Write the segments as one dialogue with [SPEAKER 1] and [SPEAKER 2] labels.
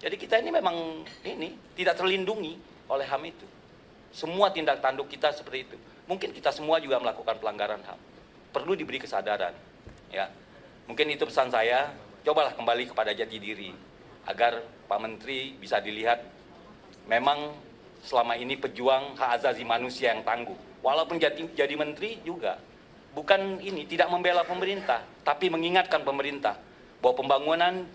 [SPEAKER 1] Jadi kita ini memang tidak terlindungi oleh HAM itu. Semua tindak tanduk kita seperti itu. Mungkin kita semua juga melakukan pelanggaran HAM. Perlu diberi kesadaran. Ya, mungkin itu pesan saya. Cobalah kembali kepada jati diri agar Pak Menteri bisa dilihat memang selama ini pejuang hak asasi manusia yang tangguh. Walaupun jadi menteri juga bukan tidak membela pemerintah, tapi mengingatkan pemerintah bahwa pembangunan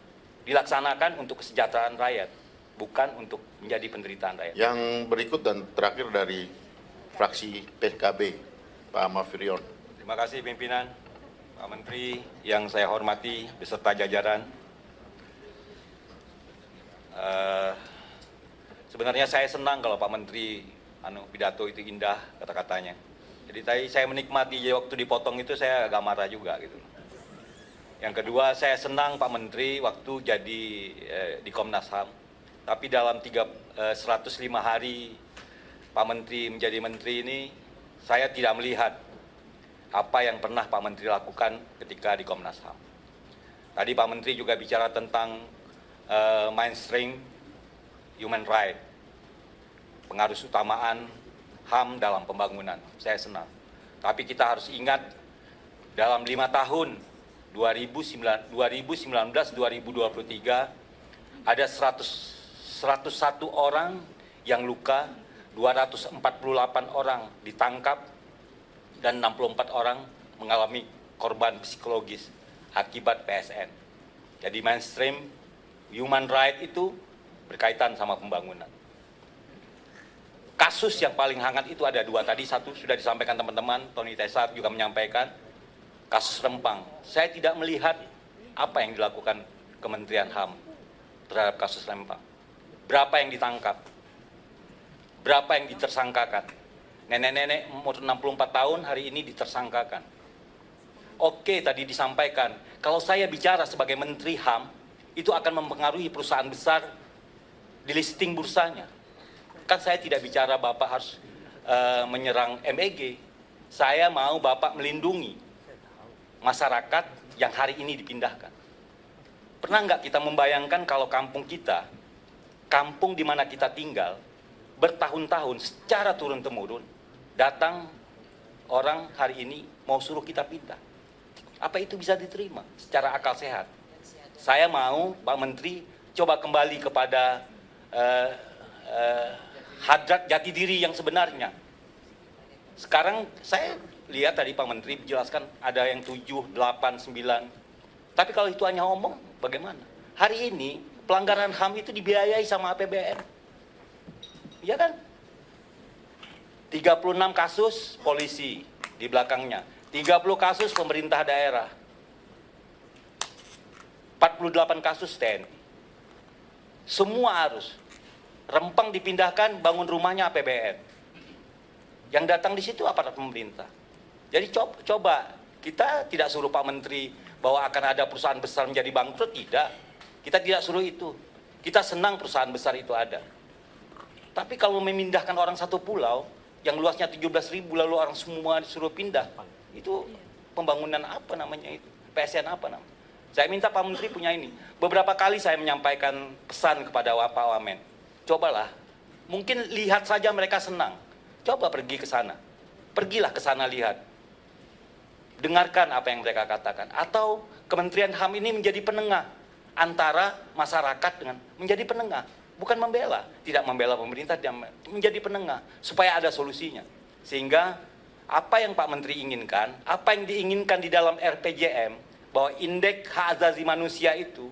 [SPEAKER 1] dilaksanakan untuk kesejahteraan rakyat, bukan untuk menjadi penderitaan rakyat.
[SPEAKER 2] Yang berikut dan terakhir dari fraksi PKB, Pak Mafrion.
[SPEAKER 1] Terima kasih pimpinan, Pak Menteri yang saya hormati beserta jajaran. Sebenarnya saya senang kalau Pak Menteri pidato itu indah kata-katanya. Jadi tadi saya menikmati waktu dipotong itu saya agak marah juga gitu. Yang kedua, saya senang Pak Menteri waktu jadi di Komnas HAM. Tapi dalam 105 hari Pak Menteri menjadi menteri ini, saya tidak melihat apa yang pernah Pak Menteri lakukan ketika di Komnas HAM. Tadi Pak Menteri juga bicara tentang mainstream human right, pengaruh utamaan HAM dalam pembangunan. Saya senang. Tapi kita harus ingat dalam 5 tahun 2019-2023 ada 101 orang yang luka, 248 orang ditangkap, dan 64 orang mengalami korban psikologis akibat PSN. Jadi mainstream human right itu berkaitan sama pembangunan. Kasus yang paling hangat itu ada 2 tadi, satu sudah disampaikan teman-teman, Tony Tesar juga menyampaikan, kasus Rempang. Saya tidak melihat apa yang dilakukan Kementerian HAM terhadap kasus Rempang. Berapa yang ditangkap? Berapa yang ditersangkakan? Nenek-nenek umur 64 tahun hari ini ditersangkakan. Oke, tadi disampaikan, kalau saya bicara sebagai Menteri HAM, itu akan mempengaruhi perusahaan besar di listing bursanya. Kan saya tidak bicara Bapak harus menyerang MEG. Saya mau Bapak melindungi masyarakat yang hari ini dipindahkan. Pernah nggak kita membayangkan kalau kampung kita, kampung di mana kita tinggal, bertahun-tahun secara turun-temurun, datang orang hari ini mau suruh kita pindah. Apa itu bisa diterima secara akal sehat? Saya mau Pak Menteri coba kembali kepada hadrat jati diri yang sebenarnya. Sekarang saya lihat tadi Pak Menteri menjelaskan ada yang 7, 8, 9. Tapi kalau itu hanya omong, bagaimana? Hari ini pelanggaran HAM itu dibiayai sama APBN. Iya kan? 36 kasus polisi di belakangnya. 30 kasus pemerintah daerah. 48 kasus TNI. Semua harus. Rempang dipindahkan, bangun rumahnya APBN. Yang datang di situ aparat pemerintah. Jadi coba kita tidak suruh Pak Menteri bahwa akan ada perusahaan besar menjadi bangkrut, tidak. Kita tidak suruh itu. Kita senang perusahaan besar itu ada. Tapi kalau memindahkan orang satu pulau yang luasnya 17.000 lalu orang semua disuruh pindah, itu pembangunan apa namanya itu? PSN apa namanya? Saya minta Pak Menteri punya ini. Beberapa kali saya menyampaikan pesan kepada Pak Wamen. Cobalah, mungkin lihat saja mereka senang. Coba pergi ke sana. Pergilah ke sana lihat. Dengarkan apa yang mereka katakan. Atau Kementerian HAM ini menjadi penengah antara masyarakat dengan menjadi penengah. Bukan membela, tidak membela pemerintah, menjadi penengah supaya ada solusinya. Sehingga apa yang Pak Menteri inginkan, apa yang diinginkan di dalam RPJM, bahwa indeks hak asasi manusia itu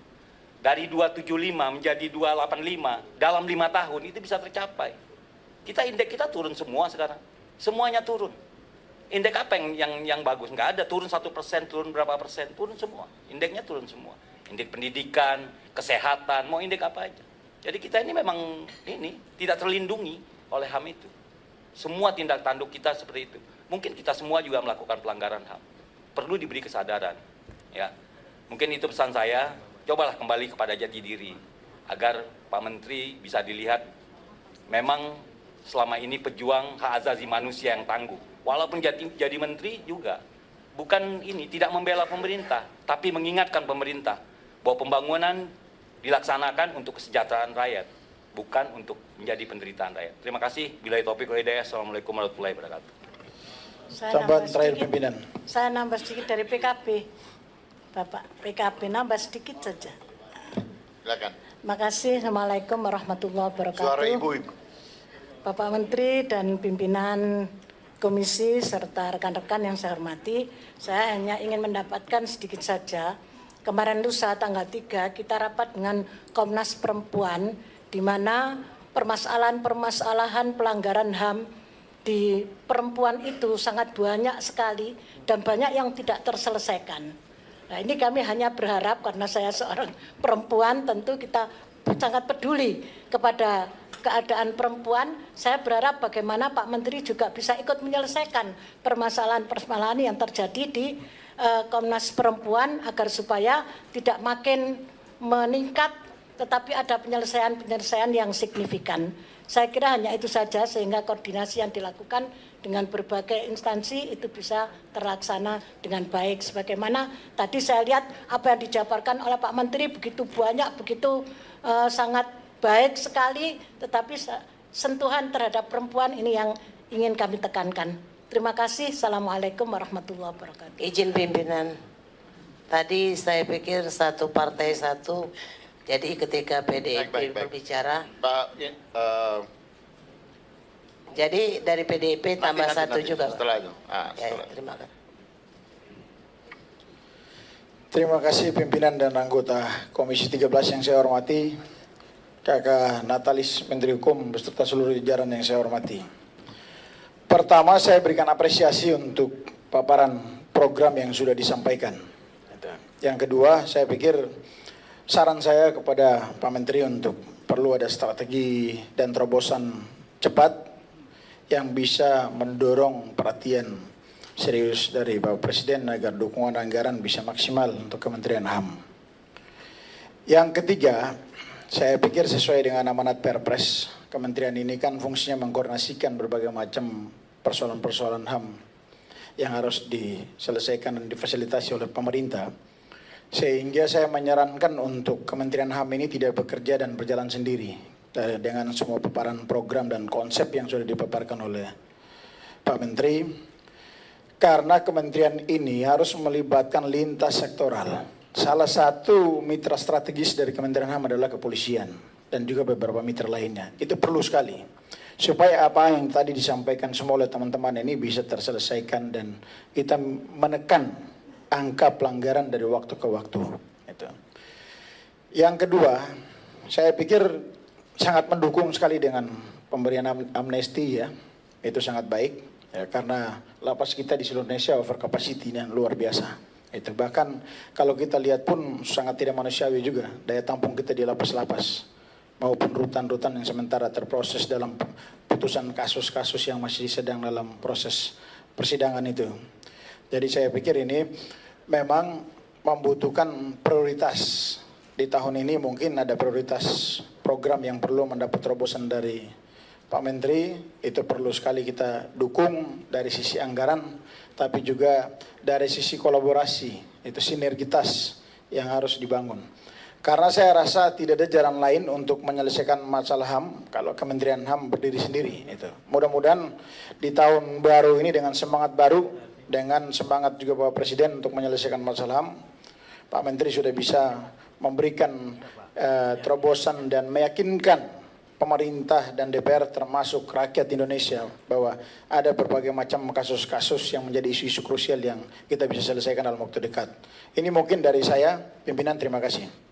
[SPEAKER 1] dari 275 menjadi 285 dalam 5 tahun itu bisa tercapai. Indeks kita turun semua sekarang, semuanya turun. Indeks apa yang bagus? Nggak ada, turun 1%, turun berapa persen, turun semua. Indeksnya turun semua. Indeks pendidikan, kesehatan, mau indeks apa aja. Jadi kita ini memang tidak terlindungi oleh HAM itu. Semua tindak tanduk kita seperti itu. Mungkin kita semua juga melakukan pelanggaran HAM. Perlu diberi kesadaran. Ya, mungkin itu pesan saya. Cobalah kembali kepada jati diri agar Pak Menteri bisa dilihat memang selama ini pejuang hak asasi manusia yang tangguh. Walaupun jadi menteri juga bukan tidak membela pemerintah, tapi mengingatkan pemerintah bahwa pembangunan dilaksanakan untuk kesejahteraan rakyat, bukan untuk menjadi penderitaan rakyat. Terima kasih. Billahi taufiq wal hidayah. Assalamualaikum warahmatullahi wabarakatuh.
[SPEAKER 3] Tambahan terakhir pimpinan.
[SPEAKER 4] Saya nambah sedikit dari PKB, Bapak. PKB nambah sedikit saja.
[SPEAKER 2] Silakan.
[SPEAKER 4] Makasih. Assalamualaikum warahmatullahi wabarakatuh.
[SPEAKER 2] Suara ibu.
[SPEAKER 4] Bapak Menteri dan pimpinan komisi serta rekan-rekan yang saya hormati, saya hanya ingin mendapatkan sedikit saja. Kemarin lusa tanggal 3 kita rapat dengan Komnas Perempuan, di mana permasalahan-permasalahan pelanggaran HAM di perempuan itu sangat banyak sekali dan banyak yang tidak terselesaikan. Nah, ini kami hanya berharap, karena saya seorang perempuan, tentu kita sangat peduli kepada keadaan perempuan. Saya berharap bagaimana Pak Menteri juga bisa ikut menyelesaikan permasalahan-permasalahan yang terjadi di Komnas Perempuan, agar supaya tidak makin meningkat, tetapi ada penyelesaian-penyelesaian yang signifikan. Saya kira hanya itu saja, sehingga koordinasi yang dilakukan dengan berbagai instansi itu bisa terlaksana dengan baik. Sebagaimana tadi saya lihat apa yang dijabarkan oleh Pak Menteri begitu banyak, begitu sangat baik sekali, tetapi sentuhan terhadap perempuan ini yang ingin kami tekankan. Terima kasih. Assalamualaikum warahmatullahi wabarakatuh.
[SPEAKER 5] Izin pimpinan, tadi saya pikir satu partai satu, jadi ketika PDIP berbicara,
[SPEAKER 2] Pak,
[SPEAKER 5] jadi dari PDIP tambah satu juga.
[SPEAKER 2] Setelah itu.
[SPEAKER 5] Terima kasih.
[SPEAKER 3] Terima kasih pimpinan dan anggota Komisi 13 yang saya hormati, Kakak Natalis Menteri Hukum beserta seluruh jajaran yang saya hormati. Pertama, saya berikan apresiasi untuk paparan program yang sudah disampaikan. Yang kedua, saya pikir saran saya kepada Pak Menteri untuk perlu ada strategi dan terobosan cepat yang bisa mendorong perhatian serius dari Bapak Presiden agar dukungan anggaran bisa maksimal untuk Kementerian HAM. Yang ketiga, saya pikir sesuai dengan amanat Perpres, kementerian ini kan fungsinya mengkoordinasikan berbagai macam persoalan-persoalan HAM yang harus diselesaikan dan difasilitasi oleh pemerintah. Sehingga saya menyarankan untuk Kementerian HAM ini tidak bekerja dan berjalan sendiri dengan semua paparan program dan konsep yang sudah dipaparkan oleh Pak Menteri. Karena kementerian ini harus melibatkan lintas sektoral. Salah satu mitra strategis dari Kementerian HAM adalah kepolisian dan juga beberapa mitra lainnya. Itu perlu sekali supaya apa yang tadi disampaikan semua oleh teman-teman ini bisa terselesaikan dan kita menekan angka pelanggaran dari waktu ke waktu. Yang kedua, saya pikir sangat mendukung sekali dengan pemberian amnesti ya. Itu sangat baik ya, karena lapas kita di seluruh Indonesia over capacity dan luar biasa. Itu bahkan kalau kita lihat pun sangat tidak manusiawi juga daya tampung kita di lapas-lapas maupun rutan-rutan yang sementara terproses dalam putusan kasus-kasus yang masih sedang dalam proses persidangan itu. Jadi saya pikir ini memang membutuhkan prioritas. Di tahun ini mungkin ada prioritas program yang perlu mendapat terobosan dari Pak Menteri, itu perlu sekali kita dukung dari sisi anggaran, tapi juga dari sisi kolaborasi, itu sinergitas yang harus dibangun. Karena saya rasa tidak ada jalan lain untuk menyelesaikan masalah HAM kalau Kementerian HAM berdiri sendiri. Mudah-mudahan di tahun baru ini dengan semangat baru, dengan semangat juga Bapak Presiden untuk menyelesaikan masalah HAM, Pak Menteri sudah bisa memberikan terobosan dan meyakinkan pemerintah dan DPR termasuk rakyat Indonesia bahwa ada berbagai macam kasus-kasus yang menjadi isu-isu krusial yang kita bisa selesaikan dalam waktu dekat. Ini mungkin dari saya, pimpinan, terima kasih.